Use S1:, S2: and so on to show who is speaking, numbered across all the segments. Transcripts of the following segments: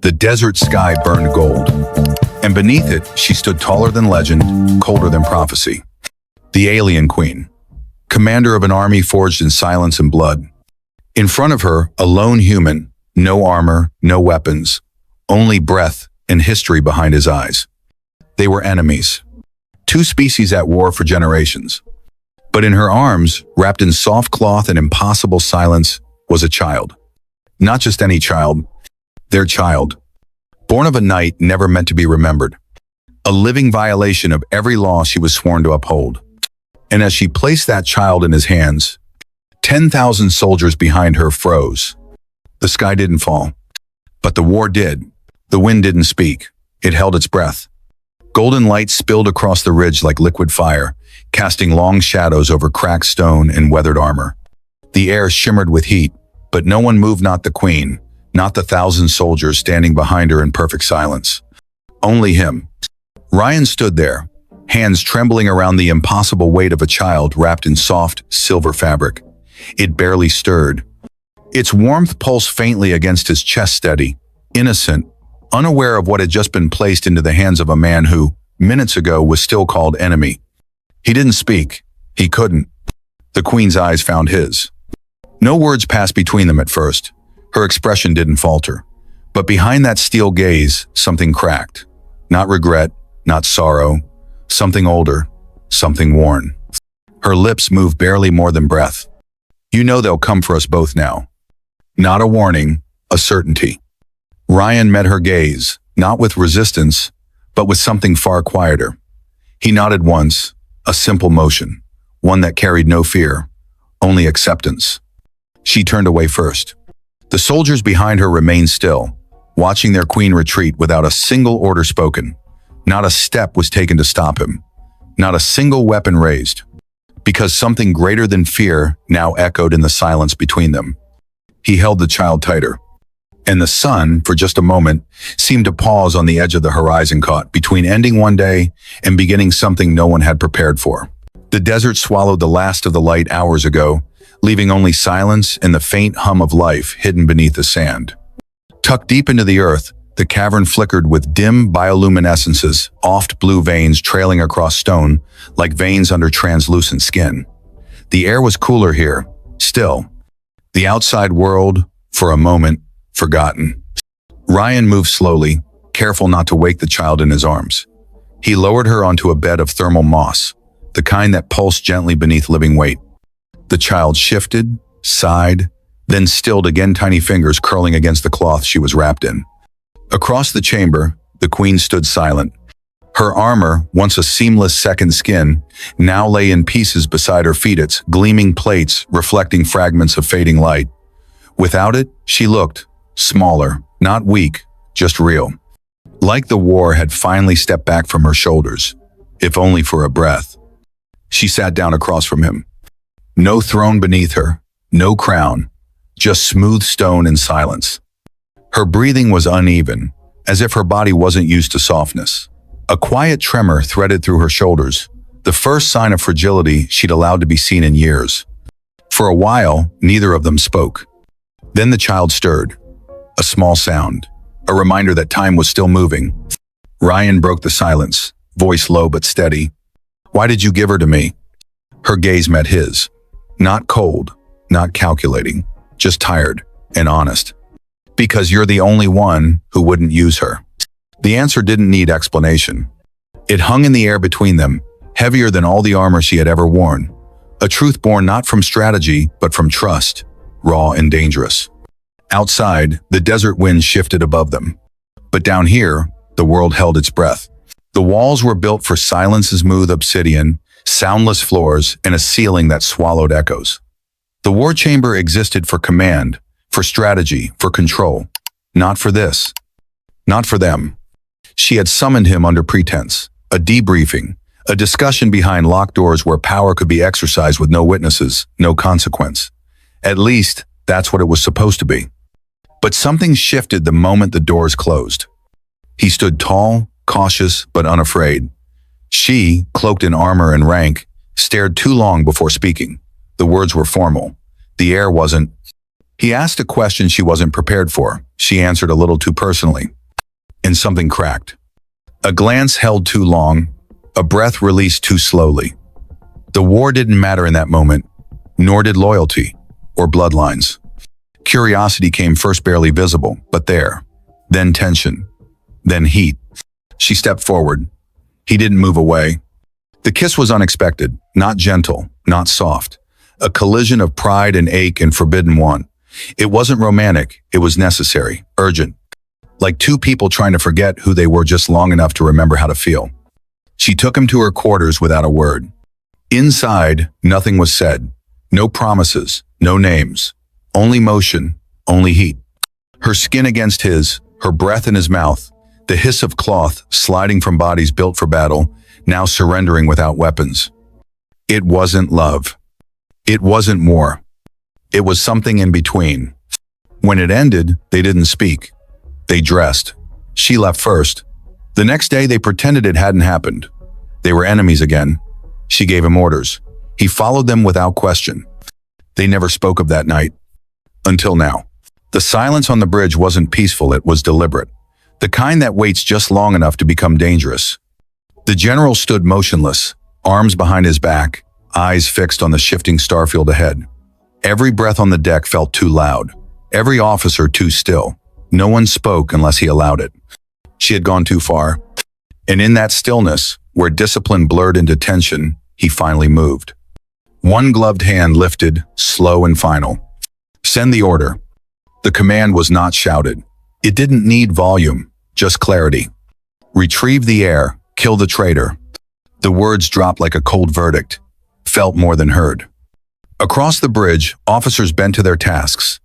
S1: The desert sky burned gold, and beneath it she stood taller than legend, colder than prophecy. The alien queen, commander of an army forged in silence and blood. In front of her, a lone human, no armor, no weapons, only breath and history behind his eyes. They were enemies, two species at war for generations. But in her arms, wrapped in soft cloth and impossible silence, was a child. Not just any child, their child. Born of a night never meant to be remembered. A living violation of every law she was sworn to uphold. And as she placed that child in his hands, 10,000 soldiers behind her froze. The sky didn't fall, but the war did. The wind didn't speak. It held its breath. Golden light spilled across the ridge like liquid fire, casting long shadows over cracked stone and weathered armor. The air shimmered with heat, but no one moved, not the queen, not the 1,000 soldiers standing behind her in perfect silence. Only him. Ryan stood there, hands trembling around the impossible weight of a child wrapped in soft, silver fabric. It barely stirred. Its warmth pulsed faintly against his chest, steady, innocent, unaware of what had just been placed into the hands of a man who, minutes ago, was still called enemy. He didn't speak. He couldn't. The queen's eyes found his. No words passed between them at first. Her expression didn't falter. But behind that steel gaze, something cracked. Not regret, not sorrow. Something older, something worn. Her lips moved barely more than breath. You know they'll come for us both now. Not a warning, a certainty. Ryan met her gaze, not with resistance, but with something far quieter. He nodded once, a simple motion, one that carried no fear, only acceptance. She turned away first. The soldiers behind her remained still, watching their queen retreat without a single order spoken. Not a step was taken to stop him. Not a single weapon raised. Because something greater than fear now echoed in the silence between them. He held the child tighter. And the sun, for just a moment, seemed to pause on the edge of the horizon, caught between ending one day and beginning something no one had prepared for. The desert swallowed the last of the light hours ago, leaving only silence and the faint hum of life hidden beneath the sand. Tucked deep into the earth, the cavern flickered with dim bioluminescences, oft blue veins trailing across stone like veins under translucent skin. The air was cooler here, still. The outside world, for a moment, forgotten. Ryan moved slowly, careful not to wake the child in his arms. He lowered her onto a bed of thermal moss, the kind that pulsed gently beneath living weight. The child shifted, sighed, then stilled again, tiny fingers curling against the cloth she was wrapped in. Across the chamber, the queen stood silent. Her armor, once a seamless second skin, now lay in pieces beside her feet, its gleaming plates reflecting fragments of fading light. Without it, she looked smaller, not weak, just real. Like the war had finally stepped back from her shoulders, if only for a breath. She sat down across from him. No throne beneath her, no crown, just smooth stone and silence. Her breathing was uneven, as if her body wasn't used to softness. A quiet tremor threaded through her shoulders, the first sign of fragility she'd allowed to be seen in years. For a while, neither of them spoke. Then the child stirred. A small sound, a reminder that time was still moving. Ryan broke the silence, voice low but steady. Why did you give her to me? Her gaze met his. Not cold, not calculating, just tired and honest. Because you're the only one who wouldn't use her. The answer didn't need explanation. It hung in the air between them, heavier than all the armor she had ever worn. A truth born not from strategy, but from trust, raw and dangerous. Outside, the desert wind shifted above them. But down here, the world held its breath. The walls were built for silence, smooth obsidian, soundless floors, and a ceiling that swallowed echoes. The war chamber existed for command, for strategy, for control. Not for this. Not for them. She had summoned him under pretense. A debriefing, a discussion behind locked doors where power could be exercised with no witnesses, no consequence. At least, that's what it was supposed to be. But something shifted the moment the doors closed. He stood tall, cautious, but unafraid. She, cloaked in armor and rank, stared too long before speaking. The words were formal. The air wasn't. He asked a question she wasn't prepared for. She answered a little too personally. and something cracked. A glance held too long, a breath released too slowly. The war didn't matter in that moment, nor did loyalty or bloodlines. Curiosity came first, barely visible, but there. Then tension. Then heat. She stepped forward. He didn't move away. The kiss was unexpected, not gentle, not soft. A collision of pride and ache and forbidden want. It wasn't romantic, it was necessary, urgent. Like two people trying to forget who they were just long enough to remember how to feel. She took him to her quarters without a word. Inside, nothing was said. No promises, no names. Only motion, only heat. Her skin against his, her breath in his mouth, the hiss of cloth sliding from bodies built for battle, now surrendering without weapons. It wasn't love. It wasn't war. It was something in between. When it ended, they didn't speak. They dressed. She left first. The next day, they pretended it hadn't happened. They were enemies again. She gave him orders. He followed them without question. They never spoke of that night. Until now. The silence on the bridge wasn't peaceful, it was deliberate. The kind that waits just long enough to become dangerous. The general stood motionless, arms behind his back, eyes fixed on the shifting starfield ahead. Every breath on the deck felt too loud. Every officer too still. No one spoke unless he allowed it. She had gone too far. And in that stillness, where discipline blurred into tension, he finally moved. One gloved hand lifted, slow and final. Send the order. The command was not shouted. It didn't need volume, just clarity. Retrieve the heir, kill the traitor. The words dropped like a cold verdict, felt more than heard. Across the bridge, officers bent to their tasks.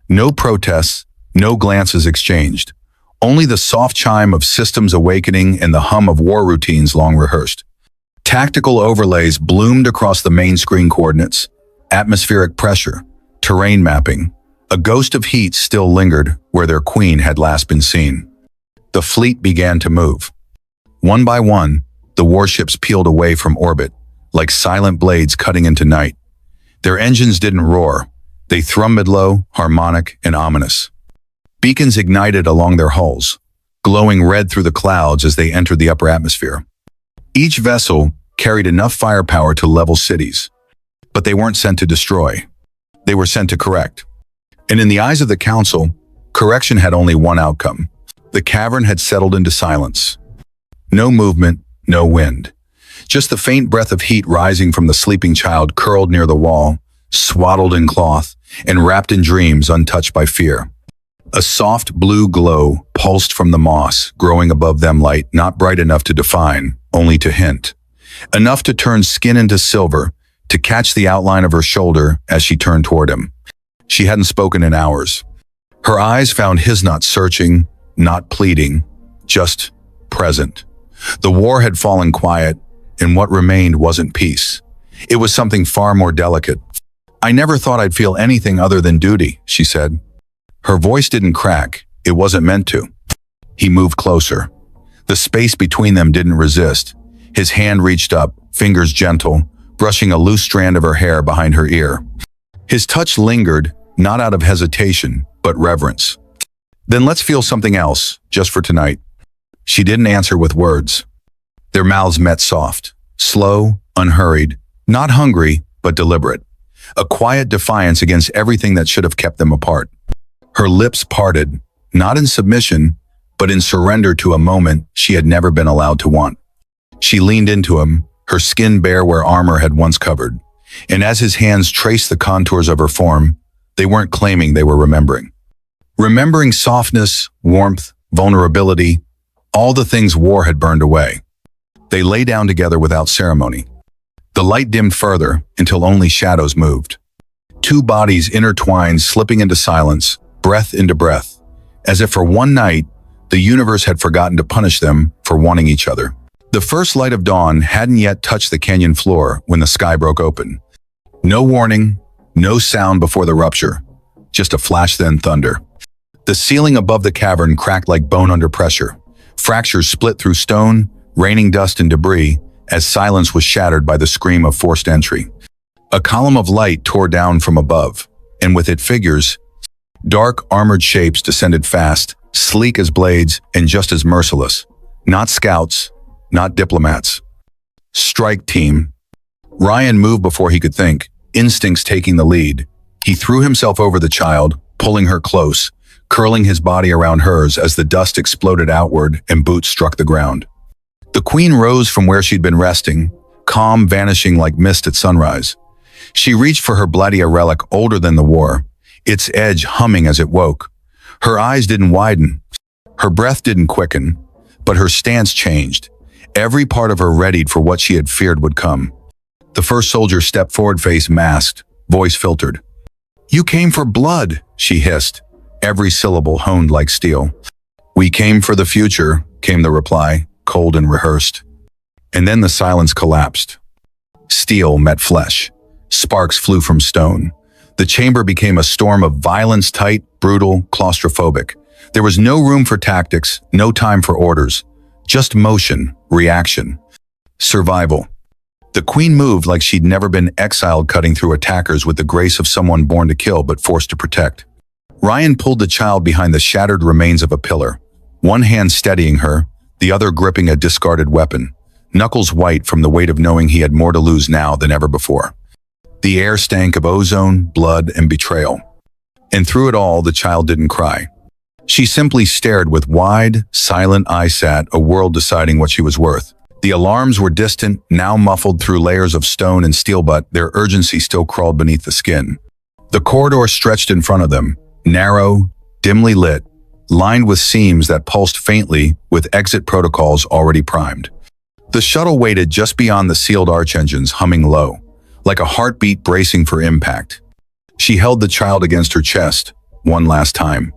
S1: No protests, no glances exchanged. Only the soft chime of systems awakening and the hum of war routines long rehearsed. Tactical overlays bloomed across the main screen coordinates. Atmospheric pressure, terrain mapping. A ghost of heat still lingered where their queen had last been seen. The fleet began to move. One by one, the warships peeled away from orbit, like silent blades cutting into night. Their engines didn't roar. They thrummed low, harmonic, and ominous. Beacons ignited along their hulls, glowing red through the clouds as they entered the upper atmosphere. Each vessel carried enough firepower to level cities, but they weren't sent to destroy. They were sent to correct. And in the eyes of the council, correction had only one outcome. The cavern had settled into silence. No movement, no wind. Just the faint breath of heat rising from the sleeping child curled near the wall, swaddled in cloth, and wrapped in dreams untouched by fear. A soft blue glow pulsed from the moss, growing above them, light not bright enough to define, only to hint. Enough to turn skin into silver, to catch the outline of her shoulder as she turned toward him. She hadn't spoken in hours. Her eyes found his, not searching, not pleading, just present. The war had fallen quiet, and what remained wasn't peace. It was something far more delicate. I never thought I'd feel anything other than duty, she said. Her voice didn't crack. It wasn't meant to. He moved closer. The space between them didn't resist. His hand reached up, fingers gentle, brushing a loose strand of her hair behind her ear. His touch lingered, not out of hesitation, but reverence. Then let's feel something else, just for tonight. She didn't answer with words. Their mouths met soft, slow, unhurried, not hungry, but deliberate. A quiet defiance against everything that should have kept them apart. Her lips parted, not in submission, but in surrender to a moment she had never been allowed to want. She leaned into him, her skin bare where armor had once covered. And as his hands traced the contours of her form, they weren't claiming, they were remembering. Remembering softness, warmth, vulnerability, all the things war had burned away. They lay down together without ceremony. The light dimmed further until only shadows moved. Two bodies intertwined, slipping into silence, breath into breath, as if for one night, the universe had forgotten to punish them for wanting each other. The first light of dawn hadn't yet touched the canyon floor when the sky broke open. No warning, no sound before the rupture, just a flash, then thunder. The ceiling above the cavern cracked like bone under pressure. Fractures split through stone, raining dust and debris, as silence was shattered by the scream of forced entry. A column of light tore down from above, and with it figures. Dark, armored shapes descended fast, sleek as blades and just as merciless. Not scouts, not diplomats. Strike team. Ryan moved before he could think, instincts taking the lead. He threw himself over the child, pulling her close, curling his body around hers as the dust exploded outward and boots struck the ground. The queen rose from where she'd been resting, calm vanishing like mist at sunrise. She reached for her bloody relic older than the war, its edge humming as it woke. Her eyes didn't widen, her breath didn't quicken, but her stance changed. Every part of her readied for what she had feared would come. The first soldier stepped forward, face masked, voice filtered. "You came for blood," she hissed, every syllable honed like steel. "We came for the future," came the reply, cold and rehearsed. And then the silence collapsed. Steel met flesh. Sparks flew from stone. The chamber became a storm of violence, tight, brutal, claustrophobic. There was no room for tactics, no time for orders. Just motion, reaction, survival. The queen moved like she'd never been exiled, cutting through attackers with the grace of someone born to kill but forced to protect. Ryan pulled the child behind the shattered remains of a pillar, one hand steadying her, the other gripping a discarded weapon, knuckles white from the weight of knowing he had more to lose now than ever before. The air stank of ozone, blood, and betrayal. And through it all, the child didn't cry. She simply stared with wide, silent eyes, sat a world deciding what she was worth. The alarms were distant, now muffled through layers of stone and steel, but their urgency still crawled beneath the skin. The corridor stretched in front of them, narrow, dimly lit, lined with seams that pulsed faintly with exit protocols already primed. The shuttle waited just beyond the sealed arch engines, humming low, like a heartbeat bracing for impact. She held the child against her chest, one last time.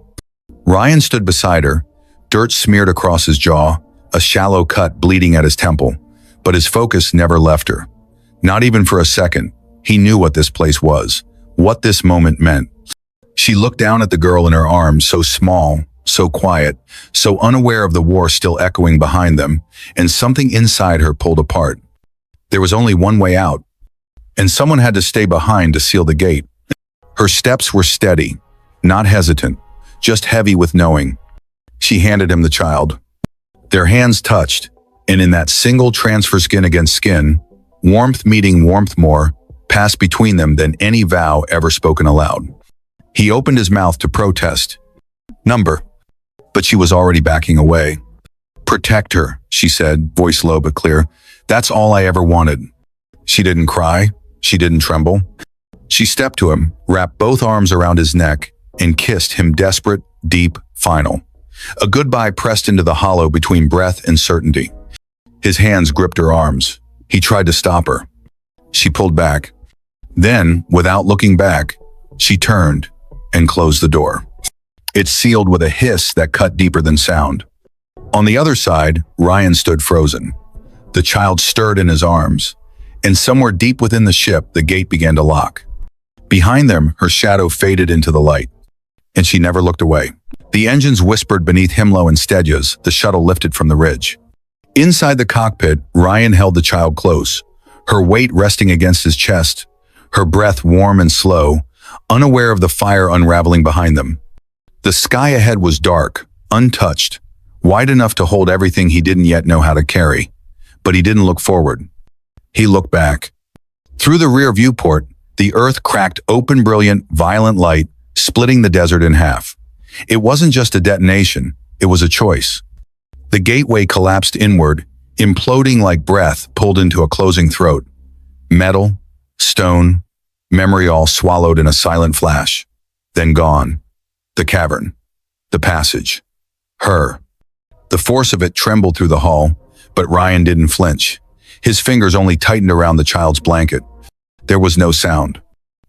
S1: Ryan stood beside her, dirt smeared across his jaw, a shallow cut bleeding at his temple, but his focus never left her. Not even for a second. He knew what this place was, what this moment meant. She looked down at the girl in her arms, so small, so quiet, so unaware of the war still echoing behind them, and something inside her pulled apart. There was only one way out, and someone had to stay behind to seal the gate. Her steps were steady, not hesitant, just heavy with knowing. She handed him the child. Their hands touched, and in that single transfer, skin against skin, warmth meeting warmth more, passed between them than any vow ever spoken aloud. He opened his mouth to protest. "Number." But she was already backing away. "Protect her," she said, voice low but clear. "That's all I ever wanted." She didn't cry. She didn't tremble. She stepped to him, wrapped both arms around his neck, and kissed him, desperate, deep, final. A goodbye pressed into the hollow between breath and certainty. His hands gripped her arms. He tried to stop her. She pulled back. Then, without looking back, she turned and closed the door. It sealed with a hiss that cut deeper than sound. On the other side, Ryan stood frozen. The child stirred in his arms, and somewhere deep within the ship, the gate began to lock. Behind them, her shadow faded into the light, and she never looked away. The engines whispered beneath Himlo and Stedjas, the shuttle lifted from the ridge. Inside the cockpit, Ryan held the child close, her weight resting against his chest, her breath warm and slow, unaware of the fire unraveling behind them. The sky ahead was dark, untouched, wide enough to hold everything he didn't yet know how to carry. But he didn't look forward. He looked back. Through the rear viewport, the earth cracked open, brilliant, violent light, splitting the desert in half. It wasn't just a detonation, it was a choice. The gateway collapsed inward, imploding like breath pulled into a closing throat. Metal, stone, memory all swallowed in a silent flash. Then gone. The cavern. The passage. Her. The force of it trembled through the hall, but Ryan didn't flinch. His fingers only tightened around the child's blanket. There was no sound.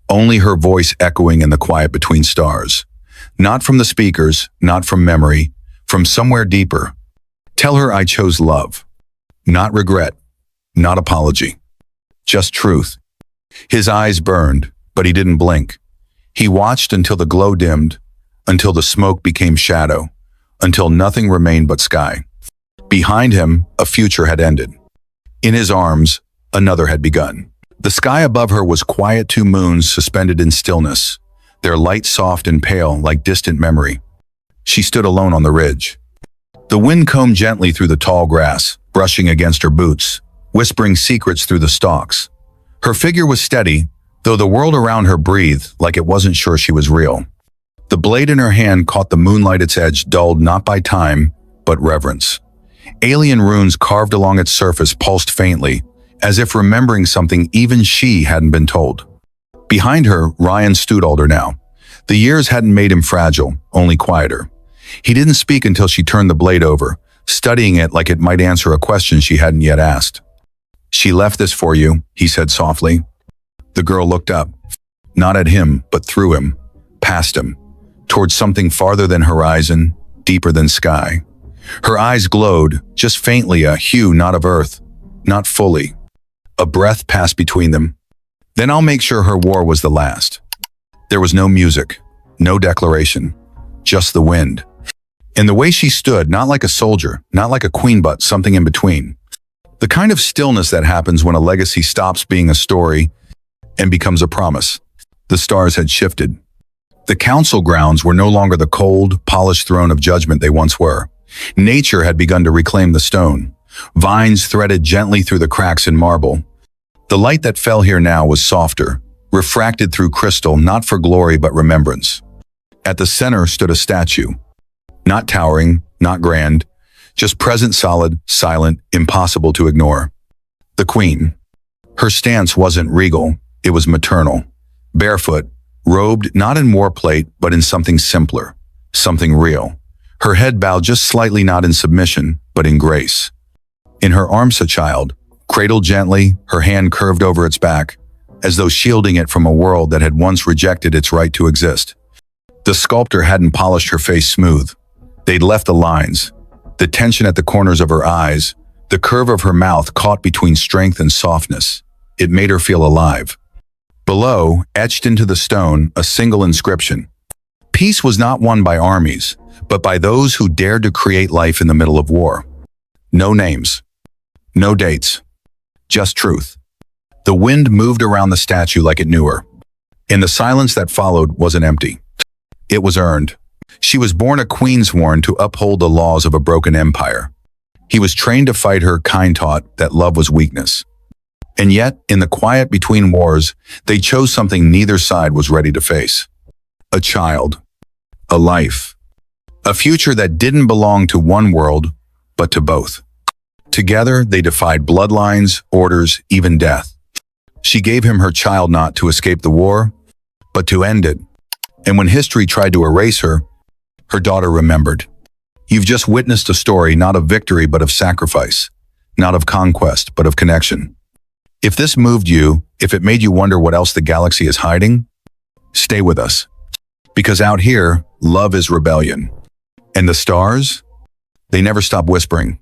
S1: Only her voice echoing in the quiet between stars. Not from the speakers, not from memory, from somewhere deeper. Tell her I chose love. Not regret. Not apology. Just truth. His eyes burned, but he didn't blink. He watched until the glow dimmed, until the smoke became shadow, until nothing remained but sky. Behind him, a future had ended. In his arms, another had begun. The sky above her was quiet, two moons suspended in stillness, their light soft and pale like distant memory. She stood alone on the ridge. The wind combed gently through the tall grass, brushing against her boots, whispering secrets through the stalks. Her figure was steady, though the world around her breathed like it wasn't sure she was real. The blade in her hand caught the moonlight, its edge dulled not by time, but reverence. Alien runes carved along its surface pulsed faintly, as if remembering something even she hadn't been told. Behind her, Ryan stood older now. The years hadn't made him fragile, only quieter. He didn't speak until she turned the blade over, studying it like it might answer a question she hadn't yet asked. "She left this for you," he said softly. The girl looked up, not at him, but through him, past him, towards something farther than horizon, deeper than sky. Her eyes glowed, just faintly, a hue not of earth, not fully. A breath passed between them. Then I'll make sure her war was the last. There was no music, no declaration, just the wind. And the way she stood, not like a soldier, not like a queen, but something in between. The kind of stillness that happens when a legacy stops being a story and becomes a promise. The stars had shifted. The council grounds were no longer the cold, polished throne of judgment they once were. Nature had begun to reclaim the stone. Vines threaded gently through the cracks in marble. The light that fell here now was softer, refracted through crystal, not for glory but remembrance. At the center stood a statue. Not towering, not grand, just present, solid, silent, impossible to ignore. The queen. Her stance wasn't regal, it was maternal. Barefoot, robed not in war plate but in something simpler, something real. Her head bowed just slightly, not in submission, but in grace. In her arms a child, cradled gently, her hand curved over its back, as though shielding it from a world that had once rejected its right to exist. The sculptor hadn't polished her face smooth. They'd left the lines, the tension at the corners of her eyes, the curve of her mouth caught between strength and softness. It made her feel alive. Below, etched into the stone, a single inscription. Peace was not won by armies, but by those who dared to create life in the middle of war. No names, no dates, just truth. The wind moved around the statue like it knew her. And the silence that followed wasn't empty. It was earned. She was born a queen, sworn to uphold the laws of a broken empire. He was trained to fight her, kind taught that love was weakness. And yet, in the quiet between wars, they chose something neither side was ready to face. A child. A life. A future that didn't belong to one world, but to both. Together, they defied bloodlines, orders, even death. She gave him her child not to escape the war, but to end it. And when history tried to erase her, her daughter remembered. You've just witnessed a story not of victory but of sacrifice, not of conquest but of connection. If this moved you, if it made you wonder what else the galaxy is hiding, stay with us. Because out here, love is rebellion. And the stars? They never stop whispering.